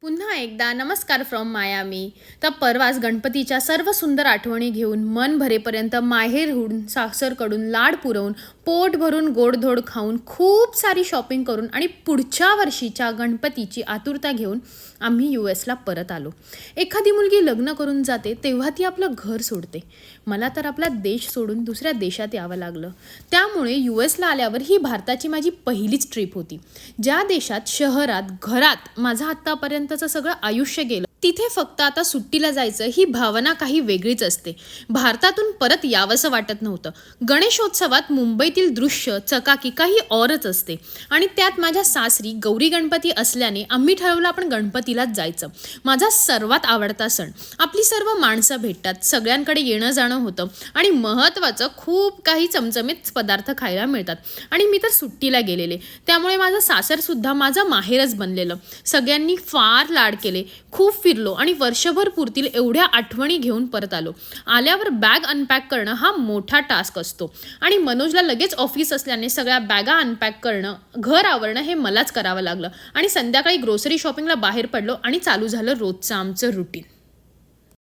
पुन्हा एकदा नमस्कार फ्रॉम मायामी. तर परवाच गणपतीच्या सर्व सुंदर आठवणी घेऊन मन भरेपर्यंत माहेरहून सासरकडून लाड पुरवून पोट भरून गोडधोड खाऊन खूप सारी शॉपिंग करून आणि पुढच्या वर्षीच्या गणपतीची आतुरता घेऊन आम्ही US ला परत आलो. एखादी मुलगी लग्न करून जाते तेव्हा ती आपलं घर सोडते. मला तर आपला देश सोडून दुसऱ्या देशात यावं लागलं. त्यामुळे US ला आल्यावर ही भारताची माझी पहिलीच ट्रिप होती. ज्या देशात, शहरात, घरात माझं आत्तापर्यंतचं सगळं आयुष्य गेलं, तिथे फक्त आता सुट्टीला जायचं ही भावना काही वेगळीच असते. भारतातून परत यावंसं वाटत नव्हतं. गणेशोत्सवात मुंबईतील दृश्य, चकाकी काही औरच असते आणि त्यात माझ्या सासरी गौरी गणपती असल्याने आम्ही ठरवलं आपण गणपतीलाच जायचं. माझा सर्वात आवडता सण. आपली सर्व माणसं भेटतात, सगळ्यांकडे येणं जाणं होतं आणि महत्त्वाचं खूप काही चमचमीत पदार्थ खायला मिळतात. आणि मी तर सुट्टीला गेलेले, त्यामुळे माझं सासरसुद्धा माझं माहेरच बनलेलं. सगळ्यांनी फार लाड केले, खूप फिरलो आणि वर्षभर पुरतील एवढ्या आठवणी घेऊन परत आलो. आल्यावर बॅग अनपॅक करणं हा मोठा टास्क असतो आणि मनोजला लगेच ऑफिस असल्याने सगळ्या बॅगा अनपॅक करणं, घर आवरणं हे मलाच करावं लागलं आणि संध्याकाळी ग्रोसरी शॉपिंगला बाहेर पडलो आणि चालू झालं रोजचं आमचं रुटीन.